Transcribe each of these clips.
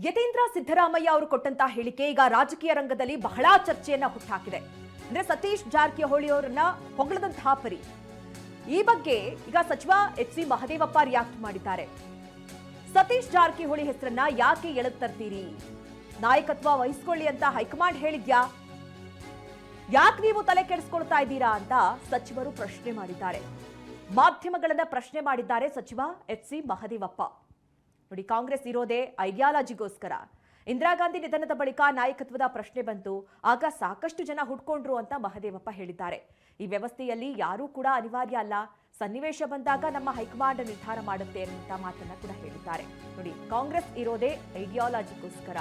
ಯತೀಂದ್ರ ಸಿದ್ದರಾಮಯ್ಯ ಅವರು ಕೊಟ್ಟಂತ ಹೇಳಿಕೆ ಈಗ ರಾಜಕೀಯ ರಂಗದಲ್ಲಿ ಬಹಳ ಚರ್ಚೆಯನ್ನ ಹುಟ್ಟಾಕಿದೆ. ಅಂದ್ರೆ ಸತೀಶ್ ಜಾರಕಿಹೊಳಿ ಅವರನ್ನ ಹೊಗಳದಂತಹ ಪರಿ. ಈ ಬಗ್ಗೆ ಈಗ ಸಚಿವ ಎಚ್.ಸಿ. ಮಹದೇವಪ್ಪ ರಿಯಾಕ್ಟ್ ಮಾಡಿದ್ದಾರೆ. ಸತೀಶ್ ಜಾರಕಿಹೊಳಿ ಹೆಸರನ್ನ ಯಾಕೆ ಎಳೆದು ತರ್ತೀರಿ? ನಾಯಕತ್ವ ವಹಿಸಿಕೊಳ್ಳಿ ಅಂತ ಹೈಕಮಾಂಡ್ ಹೇಳಿದ್ಯಾ? ಯಾಕೆ ನೀವು ತಲೆ ಕೆಡಿಸ್ಕೊಳ್ತಾ ಇದ್ದೀರಾ ಅಂತ ಸಚಿವರು ಪ್ರಶ್ನೆ ಮಾಡಿದ್ದಾರೆ. ಮಾಧ್ಯಮಗಳನ್ನ ಪ್ರಶ್ನೆ ಮಾಡಿದ್ದಾರೆ ಸಚಿವ ಎಚ್.ಸಿ. ಮಹದೇವಪ್ಪ. ನೋಡಿ, ಕಾಂಗ್ರೆಸ್ ಇರೋದೇ ಐಡಿಯಾಲಜಿಗೋಸ್ಕರ. ಇಂದಿರಾ ಗಾಂಧಿ ನಿಧನದ ಬಳಿಕ ನಾಯಕತ್ವದ ಪ್ರಶ್ನೆ ಬಂತು, ಆಗ ಸಾಕಷ್ಟು ಜನ ಹುಡ್ಕೊಂಡ್ರು ಅಂತ ಮಹದೇವಪ್ಪ ಹೇಳಿದ್ದಾರೆ. ಈ ವ್ಯವಸ್ಥೆಯಲ್ಲಿ ಯಾರೂ ಕೂಡ ಅನಿವಾರ್ಯ ಅಲ್ಲ, ಸನ್ನಿವೇಶ ಬಂದಾಗ ನಮ್ಮ ಹೈಕಮಾಂಡ್ ನಿರ್ಧಾರ ಮಾಡುತ್ತೆ ಅಂತ ಮಾತನ್ನ ಕೂಡ ಹೇಳಿದ್ದಾರೆ. ನೋಡಿ, ಕಾಂಗ್ರೆಸ್ ಇರೋದೇ ಐಡಿಯಾಲಜಿಗೋಸ್ಕರ.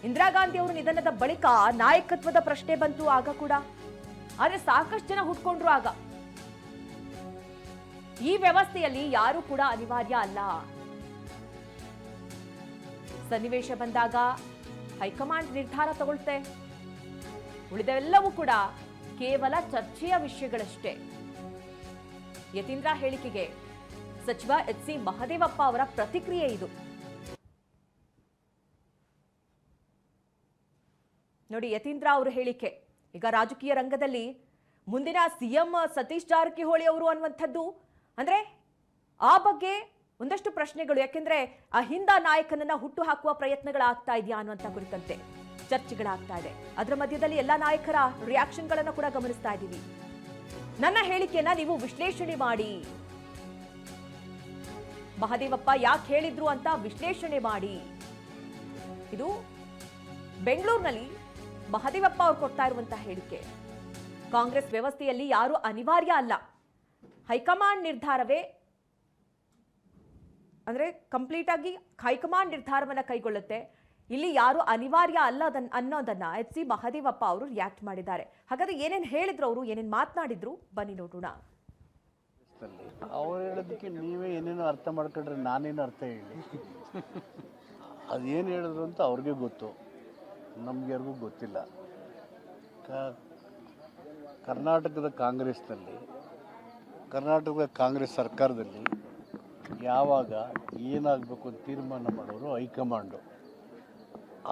ಇಂದಿರಾ ಗಾಂಧಿ ಅವರು ನಿಧನದ ಬಳಿಕ ನಾಯಕತ್ವದ ಪ್ರಶ್ನೆ ಬಂತು ಆಗ ಕೂಡ, ಆದ್ರೆ ಸಾಕಷ್ಟು ಜನ ಹುಡ್ಕೊಂಡ್ರು ಆಗ. ಈ ವ್ಯವಸ್ಥೆಯಲ್ಲಿ ಯಾರೂ ಕೂಡ ಅನಿವಾರ್ಯ ಅಲ್ಲ, ಸನ್ನಿವೇಶ ಬಂದಾಗ ಹೈಕಮಾಂಡ್ ನಿರ್ಧಾರ ತಗೊಳ್ತೆ. ಉಳಿದೆಲ್ಲವೂ ಕೂಡ ಕೇವಲ ಚರ್ಚೆಯ ವಿಷಯಗಳಷ್ಟೇ. ಯತೀಂದ್ರ ಹೇಳಿಕೆಗೆ ಸಚಿವ ಎಚ್.ಸಿ. ಮಹದೇವಪ್ಪ ಅವರ ಪ್ರತಿಕ್ರಿಯೆ ಇದು. ನೋಡಿ, ಯತೀಂದ್ರ ಅವರ ಹೇಳಿಕೆ ಈಗ ರಾಜಕೀಯ ರಂಗದಲ್ಲಿ ಮುಂದಿನ ಸಿಎಂ ಸತೀಶ್ ಜಾರಕಿಹೊಳಿ ಅವರು ಅನ್ನುವಂಥದ್ದು, ಅಂದ್ರೆ ಆ ಬಗ್ಗೆ ಒಂದಷ್ಟು ಪ್ರಶ್ನೆಗಳು. ಯಾಕೆಂದ್ರೆ ಅಹಿಂದ ನಾಯಕನನ್ನ ಹುಟ್ಟು ಹಾಕುವ ಪ್ರಯತ್ನಗಳಾಗ್ತಾ ಇದೆಯಾ ಅನ್ನುವಂಥ ಕುರಿತಂತೆ ಚರ್ಚೆಗಳಾಗ್ತಾ ಇದೆ. ಅದರ ಮಧ್ಯದಲ್ಲಿ ಎಲ್ಲಾ ನಾಯಕರ ರಿಯಾಕ್ಷನ್ಗಳನ್ನ ಕೂಡ ಗಮನಿಸ್ತಾ ಇದ್ದೀವಿ. ನನ್ನ ಹೇಳಿಕೆಯನ್ನ ನೀವು ವಿಶ್ಲೇಷಣೆ ಮಾಡಿ, ಮಹದೇವಪ್ಪ ಯಾಕೆ ಹೇಳಿದ್ರು ಅಂತ ವಿಶ್ಲೇಷಣೆ ಮಾಡಿ. ಇದು ಬೆಂಗಳೂರಿನಲ್ಲಿ ಮಹದೇವಪ್ಪ ಅವರು ಕೊಡ್ತಾ ಇರುವಂತಹ ಹೇಳಿಕೆ. ಕಾಂಗ್ರೆಸ್ ವ್ಯವಸ್ಥೆಯಲ್ಲಿ ಯಾರು ಅನಿವಾರ್ಯ ಅಲ್ಲ, ಹೈಕಮಾಂಡ್ ನಿರ್ಧಾರವೇ, ಅಂದ್ರೆ ಕಂಪ್ಲೀಟ್ ಆಗಿ ಹೈಕಮಾಂಡ್ ನಿರ್ಧಾರವನ್ನ ಕೈಗೊಳ್ಳುತ್ತೆ, ಇಲ್ಲಿ ಯಾರು ಅನಿವಾರ್ಯ ಅಲ್ಲ ಅನ್ನೋದನ್ನ ಎಚ್.ಸಿ. ಮಹದೇವಪ್ಪ ಅವರು ರಿಯಾಕ್ಟ್ ಮಾಡಿದ್ದಾರೆ. ಹಾಗಾದ್ರೆ ಏನೇನು ಹೇಳಿದ್ರು ಅವರು, ಏನೇನು ಮಾತನಾಡಿದ್ರು, ಬನ್ನಿ ನೋಡೋಣ. ಅವ್ರು ಹೇಳೋದಕ್ಕೆ ನೀವೇ ಏನೇನೋ ಅರ್ಥ ಮಾಡ್ಕೊಂಡ್ರೆ ನಾನೇನು ಅರ್ಥ ಹೇಳಿ? ಅದೇನು ಹೇಳಿದ್ರು ಅಂತ ಅವ್ರಿಗೆ ಗೊತ್ತು, ನಮ್ಗೆ ಯಾರಿಗೂ ಗೊತ್ತಿಲ್ಲ. ಕರ್ನಾಟಕದ ಕಾಂಗ್ರೆಸ್ನಲ್ಲಿ, ಕರ್ನಾಟಕದ ಕಾಂಗ್ರೆಸ್ ಸರ್ಕಾರದಲ್ಲಿ ಯಾವಾಗ ಏನಾಗಬೇಕು ಅಂತ ತೀರ್ಮಾನ ಮಾಡೋರು ಹೈಕಮಾಂಡು.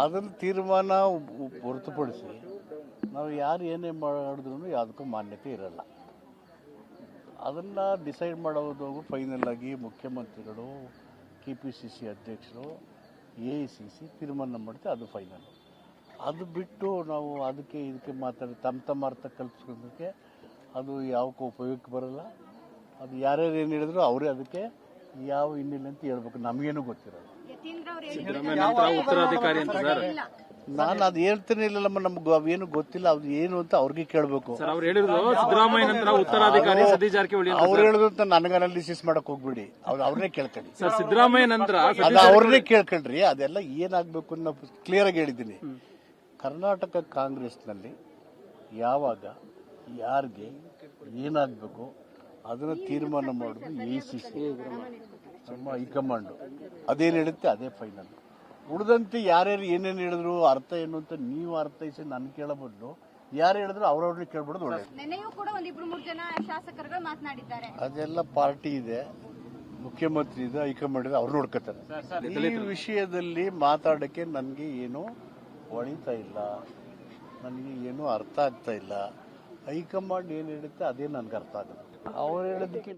ಅದನ್ನು ತೀರ್ಮಾನ ಹೊರತುಪಡಿಸಿ ನಾವು ಯಾರು ಏನೇ ಮಾಡಿದ್ರು ಯಾವುದಕ್ಕೂ ಮಾನ್ಯತೆ ಇರಲ್ಲ. ಅದನ್ನು ಡಿಸೈಡ್ ಮಾಡೋದು ಫೈನಲ್ ಆಗಿ ಮುಖ್ಯಮಂತ್ರಿಗಳು, KPCC ಅಧ್ಯಕ್ಷರು, AICC ತೀರ್ಮಾನ ಮಾಡುತ್ತೆ, ಅದು ಫೈನಲ್. ಅದು ಬಿಟ್ಟು ನಾವು ಅದಕ್ಕೆ ಇದಕ್ಕೆ ಮಾತಾಡಿ ತಮ್ಮ ಅರ್ಥ ಕಲ್ಪಿಸೋದಕ್ಕೆ ಅದು ಯಾವಕ್ಕೂ ಉಪಯೋಗಕ್ಕೆ ಬರಲ್ಲ. ಅದು ಯಾರ್ಯಾರು ಏನು ಹೇಳಿದ್ರು ಅವರೇ ಅದಕ್ಕೆ ಯಾವ ಹಿನ್ನೆಲೆ ಅಂತ ಹೇಳ್ಬೇಕು, ನಮಗೇನು ಗೊತ್ತಿರೋದು. ನಾನು ಅದು ಹೇಳ್ತೇನೆ ಇಲ್ಲಮ್ಮ, ನಮ್ಗೆ ಅವೇನು ಗೊತ್ತಿಲ್ಲ, ಅದು ಏನು ಅಂತ ಅವ್ರಿಗೆ ಕೇಳಬೇಕು. ಅವ್ರು ಹೇಳಿದ್ರು ಅಂತ ನನಗೆ ಅನಾಲಿಸಿಸ್ ಮಾಡಕ್ ಹೋಗ್ಬಿಡಿ, ಅವ್ರನ್ನೇ ಕೇಳ್ಕೊಳ್ಳಿ. ಸಿದ್ದರಾಮಯ್ಯ ನಂತರ ಅದು ಅವ್ರನ್ನೇ ಕೇಳ್ಕೊಳ್ರಿ. ಅದೆಲ್ಲ ಏನಾಗಬೇಕು ಅಂತ ಕ್ಲಿಯರ್ ಆಗಿ ಹೇಳಿದ್ದೀನಿ. ಕರ್ನಾಟಕ ಕಾಂಗ್ರೆಸ್ನಲ್ಲಿ ಯಾವಾಗ ಯಾರಿಗೆ ಏನಾಗಬೇಕು ಅದನ್ನು ತೀರ್ಮಾನ ಮಾಡೋದು AICC, ನಮ್ಮ ಹೈಕಮಾಂಡು. ಅದೇನು ಹೇಳುತ್ತೆ ಅದೇ ಫೈನಲ್. ಉಳಿದಂತೆ ಯಾರ್ಯಾರು ಏನೇನು ಹೇಳಿದ್ರು ಅರ್ಥ ಏನು ಅಂತ ನೀವು ಅರ್ಥೈಸಿ ನನ್ನ ಕೇಳೋ ಬದಲು ಯಾರು ಹೇಳಿದ್ರು ಅವ್ರವ್ರನ್ನ ಕೇಳ್ಬಿಡೋದು ಒಳ್ಳೇದು. ಅದೆಲ್ಲ ಪಾರ್ಟಿ ಇದೆ, ಮುಖ್ಯಮಂತ್ರಿ ಇದೆ, ಹೈಕಮಾಂಡ್ ಇದೆ, ಅವ್ರು ನೋಡ್ಕೋತಾರೆ. ಈ ವಿಷಯದಲ್ಲಿ ಮಾತಾಡೋಕ್ಕೆ ನನಗೆ ಏನು ಹೊಳಿತಾ ಇಲ್ಲ, ನನಗೆ ಏನು ಅರ್ಥ ಆಗ್ತಾ ಇಲ್ಲ. ಹೈಕಮಾಂಡ್ ಏನು ಹೇಳುತ್ತೆ ಅದೇ ನನಗೆ ಅರ್ಥ ಆಗುತ್ತೆ. ಅವ್ರು ಹೇಳೋದಕ್ಕೆ